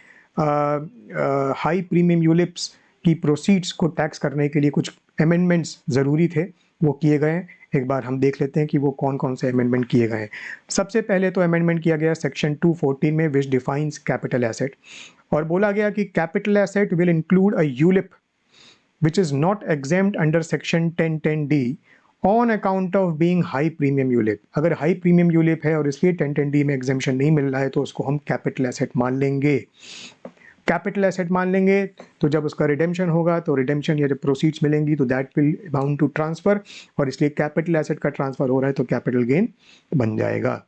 हाई प्रीमियम यूलिप्स की प्रोसीड्स को टैक्स करने के लिए कुछ अमेंडमेंट्स ज़रूरी थे, वो किए गए हैं। एक बार हम देख लेते हैं कि वो कौन कौन से अमेंडमेंट किए गए हैं। सबसे पहले तो अमेंडमेंट किया गया सेक्शन 214 में विच डिफाइंस कैपिटल एसेट, और बोला गया कि capital asset will include a ULIP which is not exempt under section 1010D on account of being high premium ULIP. अगर हाई प्रीमियम यूलिप है और इसलिए 1010D में एग्जेम्पशन नहीं मिल रहा है तो उसको हम कैपिटल एसेट मान लेंगे। कैपिटल एसेट मान लेंगे तो जब उसका रिडेम्पशन होगा तो रिडेम्पशन या जब प्रोसीड्स मिलेंगी तो that will amount to transfer, और इसलिए कैपिटल एसेट का ट्रांसफर हो रहा है तो कैपिटल गेन बन जाएगा।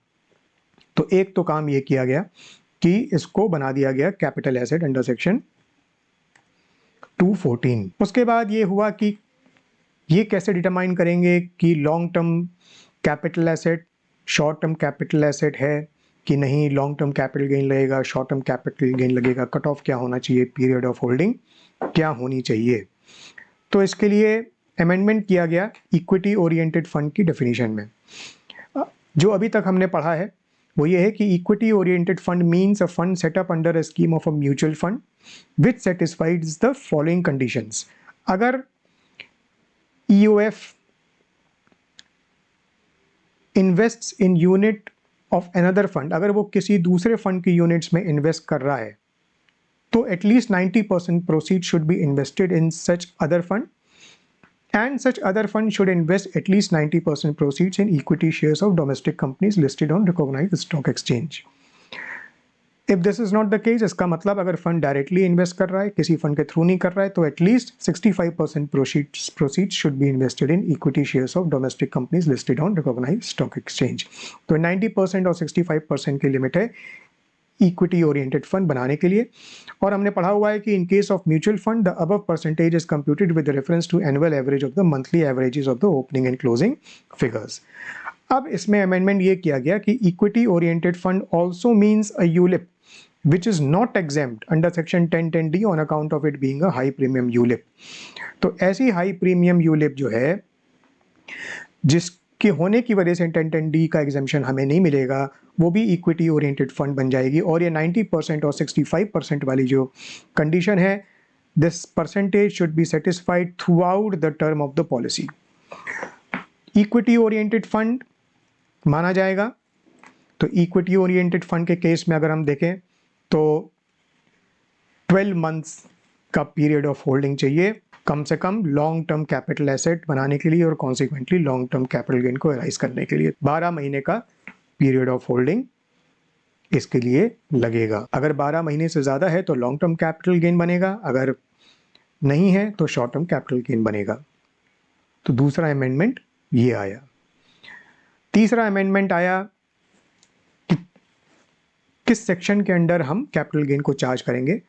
तो एक तो काम ये किया गया कि इसको बना दिया गया कैपिटल एसेट अंडर सेक्शन 214। उसके बाद ये हुआ कि ये कैसे डिटरमाइन करेंगे कि long term capital asset short term capital asset है कि नहीं, लॉन्ग टर्म कैपिटल गेन लगेगा, शॉर्ट टर्म कैपिटल गेन लगेगा, कट ऑफ क्या होना चाहिए, पीरियड ऑफ होल्डिंग क्या होनी चाहिए। तो इसके लिए अमेंडमेंट किया गया इक्विटी ओरिएंटेड फंड की डेफिनेशन में। जो अभी तक हमने पढ़ा है वो ये है कि equity oriented fund means a fund setup under a scheme of a mutual fund which satisfies the following conditions. अगर EOF invests in unit of another fund, अगर वो किसी दूसरे फंड की यूनिट्स में इन्वेस्ट कर रहा है तो at least 90% proceed should be invested in such other fund and such other fund should invest at least 90% proceeds in equity shares of domestic companies listed on recognized stock exchange. If this is not the case, इसका मतलब अगर फंड डायरेक्टली इन्वेस्ट कर रहा है, किसी फंड के थ्रू नहीं कर रहा है, तो at least 65% proceeds should be invested in equity shares of domestic companies listed on recognized stock exchange. तो 90% और 65% की लिमिट है इक्विटी ओरिएंटेड फंड बनाने के लिए। और हमने पढ़ा हुआ है कि in case of mutual fund the above percentage is computed with reference to annual average of the monthly averages of the opening and closing figures. अब इसमें अमेंडमेंट ये किया गया कि equity oriented fund also means a ULIP which is not exempt under section 1010D on account of it being a high premium ULIP। तो ऐसी हाई प्रीमियम यूलिप जो है जिसके होने की वजह से 1010D का एग्जेम्पशन हमें नहीं मिलेगा, वो भी इक्विटी ओरिएंटेड फंड बन जाएगी। और ये 90% और 65% वाली जो कंडीशन है, this percentage should be satisfied through out the term of the policy. Equity oriented fund माना जाएगा। तो इक्विटी ओरिएंटेड फंड के केस में अगर हम देखें तो 12 मंथ्स का पीरियड ऑफ होल्डिंग चाहिए कम से कम लॉन्ग टर्म कैपिटल एसेट बनाने के लिए और consequently long term capital gain को एराइज करने के लिए 12 महीने का पीरियड ऑफ होल्डिंग इसके लिए लगेगा। अगर 12 महीने से ज़्यादा है तो लॉन्ग टर्म कैपिटल गेन बनेगा, अगर नहीं है तो शॉर्ट टर्म कैपिटल गेन बनेगा। तो दूसरा अमेंडमेंट ये आया। तीसरा अमेंडमेंट आया कि किस सेक्शन के अंडर हम कैपिटल गेन को चार्ज करेंगे।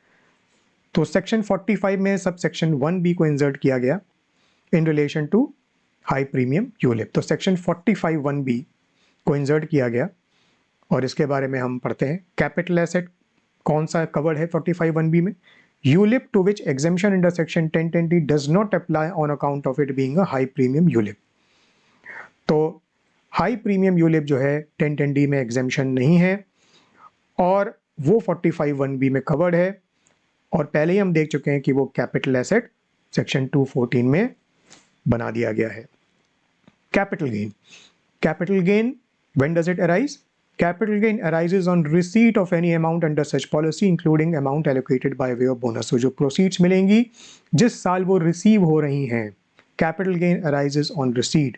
तो सेक्शन 45 में सब सेक्शन 1B को इंसर्ट किया गया in relation to high premium ULIP. तो सेक्शन 45 1B को इंसर्ट किया गया और इसके बारे में हम पढ़ते हैं। कैपिटल एसेट कौन सा कवर्ड है 45 1B में? ULIP to which exemption under section 1010D does not apply on account of it being a high premium ULIP. तो हाई प्रीमियम यूलिप जो है 1010D में एग्जेम्पशन नहीं है और वो 45 1B में कवर्ड है, और पहले ही हम देख चुके हैं कि वो कैपिटल एसेट सेक्शन 214 में बना दिया गया है। Capital gain, capital gain when does it arise? Capital gain arises on receipt of any amount under such policy including amount allocated by way of bonus. जो प्रोसीड्स मिलेंगी जिस साल वो रिसीव हो रही हैं, capital gain arises on receipt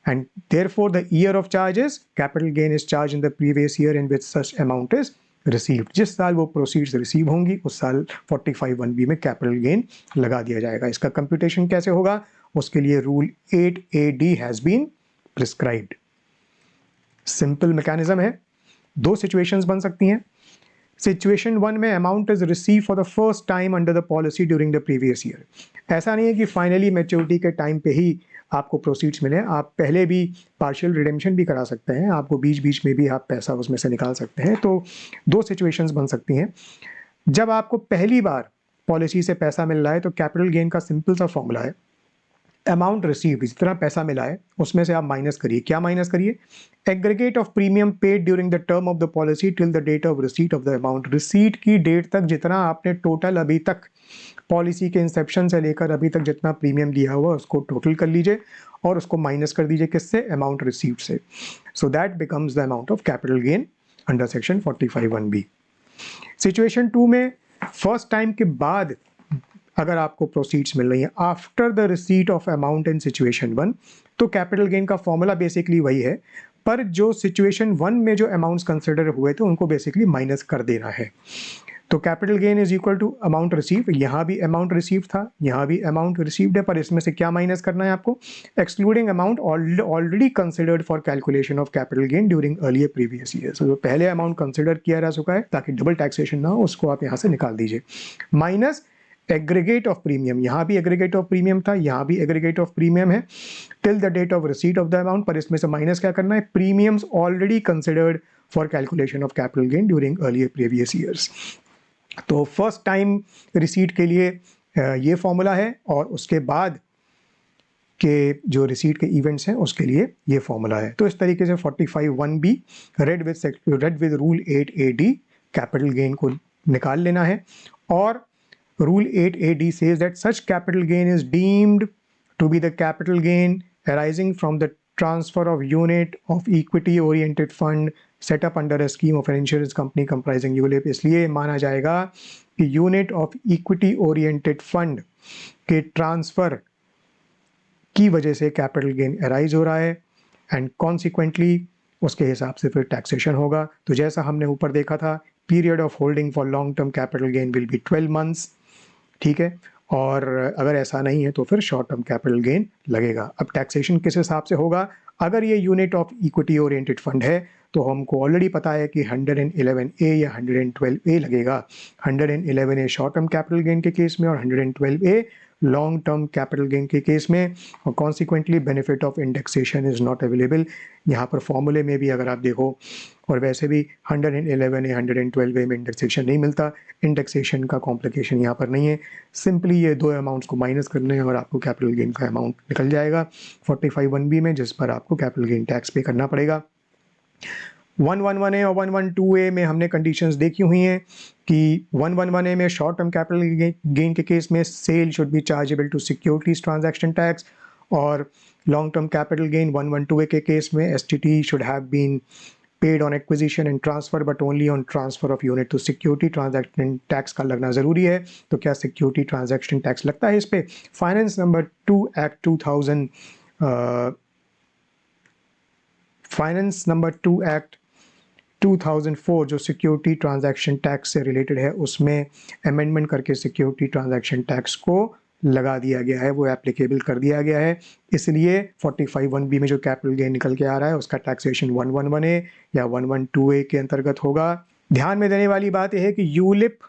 and therefore the year of charges capital gain is charged in the previous year in which such amount is received। जिस साल वो प्रोसीड्स रिसीव होंगी उस साल 45 1B में कैपिटल गेन लगा दिया जाएगा। इसका कंप्यूटेशन कैसे होगा? उसके लिए rule 8AD has been prescribed. Simple mechanism है। दो सिचुएशंस बन सकती हैं। सिचुएशन 1 में amount is receive for the first time under the policy during the previous year. ऐसा नहीं है कि फाइनली मैच्योरिटी के टाइम पे ही आपको प्रोसीड्स मिले, आप पहले भी पार्शियल रिडेम्पशन भी करा सकते हैं, आपको बीच बीच में भी आप पैसा उसमें से निकाल सकते हैं। तो दो सिचुएशंस बन सकती हैं। जब आपको पहली बार पॉलिसी से पैसा मिल रहा है तो कैपिटल गेन का सिंपल सा फॉर्मूला है, अमाउंट रिसीव्ड, जितना पैसा मिला है उसमें से आप माइनस करिए। क्या माइनस करिए? Aggregate of premium paid during the term of the policy till the date of receipt of the amount. Receipt की डेट तक जितना आपने टोटल अभी तक पॉलिसी के इंसेप्शन से लेकर अभी तक जितना प्रीमियम दिया हुआ उसको टोटल कर लीजिए और उसको माइनस कर दीजिए किससे? अमाउंट रिसीव्ड से। So that becomes the amount of capital gain under section 45 1B। Situation 2 में फर्स्ट टाइम के बाद अगर आपको प्रोसीड्स मिल रही हैं after the receipt of amount in situation 1, तो कैपिटल गेन का फॉर्मूला बेसिकली वही है, पर जो सिचुएशन 1 में जो अमाउंट्स कंसिडर हुए थे उनको बेसिकली माइनस कर देना है। तो capital gain is equal to amount receive, यहाँ भी अमाउंट रिसीव था, यहाँ भी अमाउंट रिसीव्ड है, पर इसमें से क्या माइनस करना है आपको, excluding amount already considered for calculation of capital gain during earlier previous years. जो पहले अमाउंट कंसिडर किया जा चुका है ताकि डबल टैक्सेशन ना हो, उसको आप यहाँ से निकाल दीजिए, माइनस एग्रीगेट ऑफ प्रीमियम, यहाँ भी एग्रीगेट ऑफ प्रीमियम था, यहाँ भी एग्रीगेट ऑफ प्रीमियम है till the date of receipt of the amount, पर इसमें से माइनस क्या करना है, premiums already considered for calculation of capital gain during earlier previous years. तो फर्स्ट टाइम रिसीट के लिए ये फॉर्मूला है, और उसके बाद के जो रिसीट के इवेंट्स हैं उसके लिए ये फॉर्मूला है। तो इस तरीके से 45(1)(b read with rule 8(a)(d capital gain को निकाल लेना है, और rule 8(a)(d says that such capital gain is deemed to be the capital gain arising from the transfer of unit of equity oriented fund set up under a scheme of an insurance company comprising ULIP। इसलिए माना जाएगा कि unit of equity oriented fund के ट्रांसफर की वजह से कैपिटल गेन अराइज हो रहा है, एंड कॉन्सिक्वेंटली उसके हिसाब से फिर टैक्सेशन होगा। तो जैसा हमने ऊपर देखा था, period of holding for long term capital gain will be 12 months, ठीक है, और अगर ऐसा नहीं है तो फिर शॉर्ट टर्म कैपिटल गेन लगेगा। अब टैक्सेशन किस हिसाब से होगा, अगर ये unit of equity oriented fund है तो हमको ऑलरेडी पता है कि 111A या 112A लगेगा। 111A short term capital gain के केस में और 112A long term capital gain के केस में, और consequently benefit of indexation is not available. यहाँ पर फॉर्मूले में भी अगर आप देखो, और वैसे भी 111A 112A में इंडेक्सेशन नहीं मिलता, इंडेक्सेशन का कॉम्प्लिकेशन यहाँ पर नहीं है, सिंपली ये दो अमाउंट्स को माइनस करने हैं और आपको कैपिटल गेन का अमाउंट निकल जाएगा 45(1)(b में, जिस पर आपको कैपिटल गेन टैक्स पे करना पड़ेगा। 111A और 112A में हमने कंडीशंस देखी हुई हैं कि 111A में शॉर्ट टर्म कैपिटल गेन के केस में sale should be chargeable to securities transaction tax, और long term capital gain 112A के केस में STT should have been paid on acquisition and transfer but only on transfer of unit to security transaction tax का लगना ज़रूरी है। तो क्या सिक्योरिटी ट्रांजैक्शन टैक्स लगता है इस पर? Finance number 2 act 2000 finance number 2 act 2004 जो सिक्योरिटी ट्रांजैक्शन टैक्स से रिलेटेड है, उसमें अमेंडमेंट करके सिक्योरिटी ट्रांजैक्शन टैक्स को लगा दिया गया है, वो एप्लीकेबल कर दिया गया है। इसलिए 45(1)(b में जो कैपिटल गेन निकल के आ रहा है उसका टैक्सेशन 111A या 112A के अंतर्गत होगा। ध्यान में देने वाली बात यह है कि यूलिप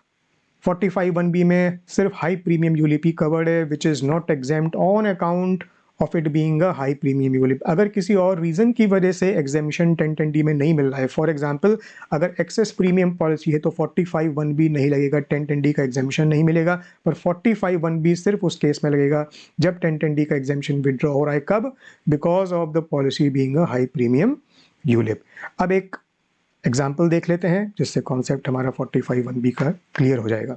45(1)(b में सिर्फ हाई प्रीमियम यूलिप ही कवर्ड है, which is not exempt on account of it being a high premium ULIP. अगर किसी और रीज़न की वजह से एग्जेम्पशन 1010D में नहीं मिल रहा है, फॉर एग्जांपल अगर एक्सेस प्रीमियम पॉलिसी है तो 45(1)(b नहीं लगेगा, 1010D का एग्जेम्पशन नहीं मिलेगा, पर 45(1)(b सिर्फ उस केस में लगेगा जब 1010D का एग्जेम्पशन विड्रॉ हो रहा है। कब? Because of the policy being a high premium ULIP. अब एक एग्जाम्पल देख लेते हैं जिससे कॉन्सेप्ट हमारा 45(1)(b का क्लियर हो जाएगा।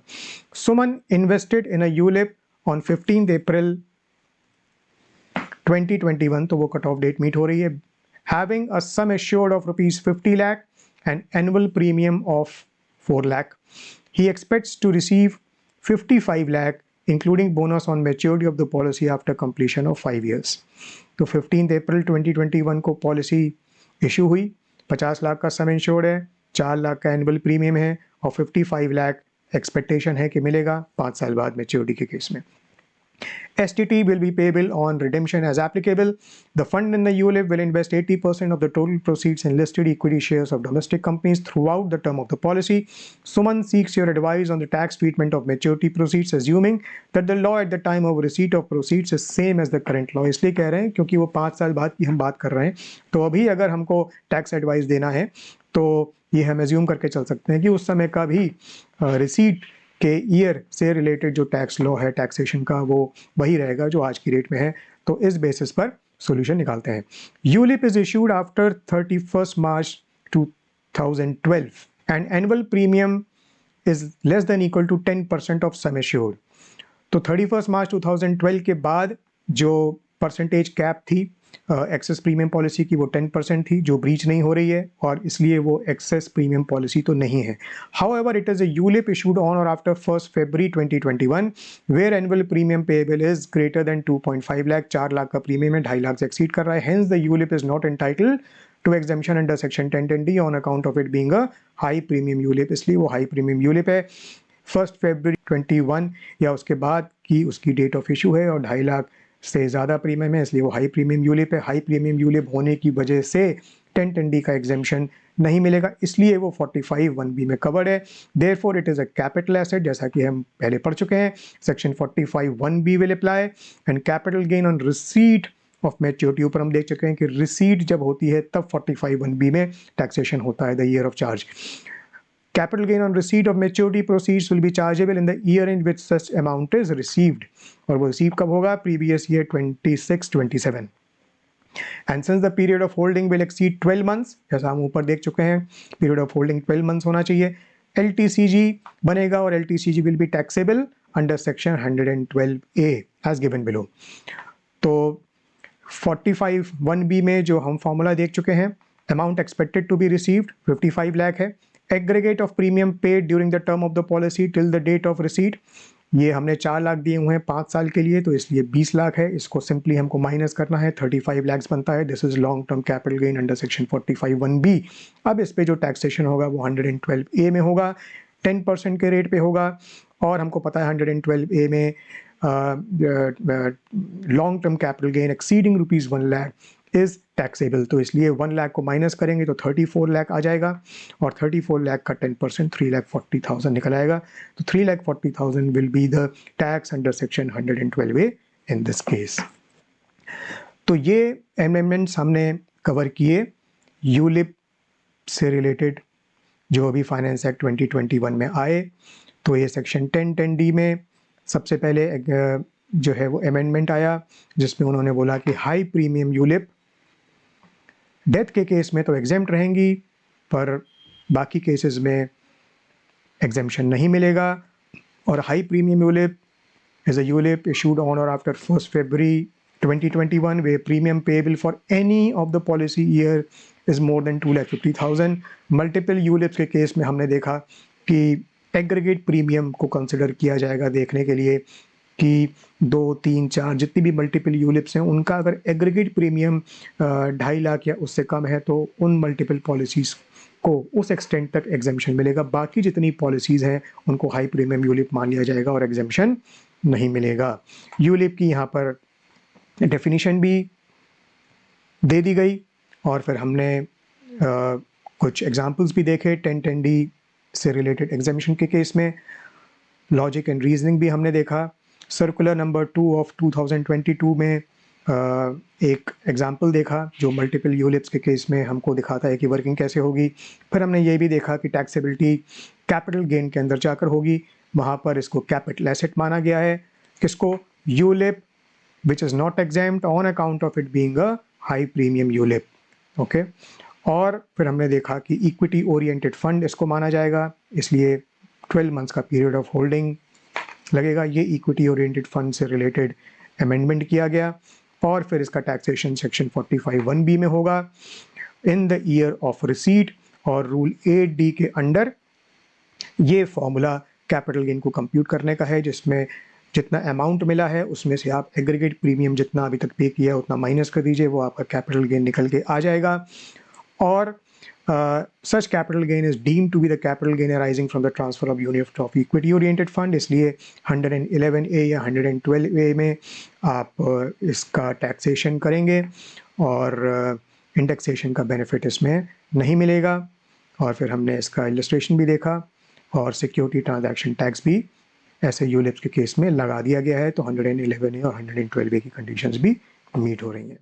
Suman invested in a ULIP on 15 April 2021, तो वो कट ऑफ डेट मीट हो रही है, having a sum assured of ₹50 lakh and annual premium of 4 lakh। He expects to receive 55 lakh including bonus on maturity of the policy after completion of 5 years। तो 15 अप्रैल 2021 को पॉलिसी इशू हुई, 50 लाख का सम इंश्योर्ड है, 4 लाख का एनुअल प्रीमियम है, और 55 लाख एक्सपेक्टेशन है कि मिलेगा 5 साल बाद मैच्योरिटी के केस में। STT will be payable on redemption as applicable. The fund in the ULIP will invest 80% of the total proceeds in listed equity shares of domestic companies throughout the term of the policy. Suman seeks your advice on the tax treatment of maturity proceeds, assuming that the law at the time of receipt of proceeds is same as the current law। इसलिए कह रहे हैं क्योंकि वो 5 साल बाद की हम बात कर रहे हैं, तो अभी अगर हमको टैक्स एडवाइस देना है तो ये हम एज्यूम करके चल सकते हैं कि उस समय का भी रिसीट के ईयर से रिलेटेड जो टैक्स लॉ है टैक्सेशन का वो वही रहेगा जो आज की डेट में है। तो इस बेसिस पर सॉल्यूशन निकालते हैं। ULIP is issued after 31 March 2012 and annual premium is less than equal to 10% of sum assured. तो 31 March 2012 के बाद जो परसेंटेज कैप थी एक्सेस प्रीमियम पॉलिसी की वो 10% थी जो ब्रीच नहीं हो रही है और इसलिए वो एक्सेस प्रीमियम पॉलिसी तो नहीं है. However, it is a ULIP issued on or after 1st February 2021 where annual premium payable is greater than 2.5 lakh. 4 lakh का प्रीमियम है, 2.5 लाख से एक्सीड कर रहा है. Hence, the ULIP is not entitled to exemption under section 1010D on account of it being a high premium ULIP. इसलिए वो high premium ULIP है. 1st February 21 या उसके बाद की उसकी डेट ऑफ इशू है और 2.5 लाख से ज़्यादा प्रीमियम है, इसलिए वो हाई प्रीमियम यूलिप है. हाई प्रीमियम यूलिप होने की वजह से 1010D का एग्जेम्पशन नहीं मिलेगा, इसलिए वो 45(1)(b) में कवर्ड है. Therefore it is a capital asset, जैसा कि हम पहले पढ़ चुके हैं. Section 45(1)(b) will apply and capital gain on receipt of maturity. ऊपर हम देख चुके हैं कि रिसीट जब होती है तब 45(1)(b) में टैक्सेशन होता है, the year of charge. Capital gain on receipt of maturity proceeds will be chargeable in the year in which such amount is received. और वो receive कब होगा? Previous year 26-27. And since the period of holding will exceed 12 months, जैसा हम ऊपर देख चुके हैं, period of holding 12 months होना चाहिए. LTCG बनेगा और LTCG will be taxable under section 112A as given below. तो 45(1)(b) में जो हम फॉर्मूला देख चुके हैं, amount expected to be received 55 lakh है. Aggregate of premium paid during the term of the policy till the date of receipt, ये हमने 4 लाख दिए हुए हैं 5 साल के लिए, तो इसलिए 20 लाख है. इसको सिंपली हमको माइनस करना है, 35 लाख बनता है. This is long term capital gain under section 45(1)(b). अब इस पे जो टैक्सेशन होगा वो 112A में होगा, 10% के रेट पे होगा. और हमको पता है 112A में long term capital gain exceeding ₹1 lakh is taxable, तो इसलिए 1 लाख को माइनस करेंगे तो 34 लाख आ जाएगा और 34 लाख का 10% 3,40,000 निकल आएगा. तो 3,40,000 will be the tax under section 112A in this case. तो ये अमेंडमेंट्स हमने कवर किए यूलिप से रिलेटेड जो अभी फाइनेंस एक्ट 2021 में आए. तो ये सेक्शन 1010D में सबसे पहले जो है वो अमेंडमेंट आया जिसमें उन्होंने बोला कि हाई प्रीमियम यूलिप डेथ के केस में तो एग्जेम्प्ट रहेंगी, पर बाकी केसेस में एग्जेम्पशन नहीं मिलेगा. और high premium ULIP is a ULIP issued on और after 1st February 2021 where premium payable for any of the policy year is more than 2,50,000. Multiple ULIPs के केस में हमने देखा कि एग्रीगेट प्रीमियम को कंसिडर किया जाएगा देखने के लिए कि 2, 3, 4 जितनी भी मल्टीपल यूलिप्स हैं उनका अगर एग्रीगेट प्रीमियम 2.5 लाख या उससे कम है तो उन मल्टीपल पॉलिसीज़ को उस एक्सटेंट तक एग्जेम्पशन मिलेगा. बाकी जितनी पॉलिसीज़ हैं उनको हाई प्रीमियम यूलिप मान लिया जाएगा और एग्जेम्पशन नहीं मिलेगा. यूलिप की यहाँ पर डेफिनेशन भी दे दी गई और फिर हमने कुछ एग्जांपल्स भी देखे 1010D से रिलेटेड एग्जेम्पशन के केस में. लॉजिक एंड रीजनिंग भी हमने देखा. सर्कुलर नंबर 2 ऑफ 2022 में एक एग्जाम्पल देखा जो मल्टीपल यूलिप्स के केस में हमको दिखाता है कि वर्किंग कैसे होगी. फिर हमने ये भी देखा कि टैक्सेबिलिटी कैपिटल गेन के अंदर जाकर होगी, वहाँ पर इसको कैपिटल एसेट माना गया है. किसको? ULIP which is not exempt on account of it being a high premium ULIP. Okay. और फिर हमने देखा कि इक्विटी ओरिएंटेड फंड इसको माना जाएगा, इसलिए 12 मंथ्स का पीरियड ऑफ होल्डिंग लगेगा. ये इक्विटी ओरिएंटेड फंड से रिलेटेड अमेंडमेंट किया गया और फिर इसका टैक्सेशन सेक्शन 45(1)(b) में होगा in the year of receipt. और रूल 8D के अंडर ये फॉर्मूला कैपिटल गेन को कंप्यूट करने का है, जिसमें जितना अमाउंट मिला है उसमें से आप एग्रीगेट प्रीमियम जितना अभी तक पे किया है उतना माइनस कर दीजिए, वो आपका कैपिटल गेन निकल के आ जाएगा. और such capital gain is deemed to be the capital gain arising from the transfer of unit of equity oriented fund. इसलिए 111A या 112A में आप इसका टैक्सेशन करेंगे और इंडेक्सेशन का बेनिफिट इसमें नहीं मिलेगा. और फिर हमने इसका इलस्ट्रेशन भी देखा और सिक्योरिटी ट्रांजैक्शन टैक्स भी ऐसे यूलिप्स के केस में लगा दिया गया है. तो 111A और 112A की कंडीशंस भी मीट हो रही हैं.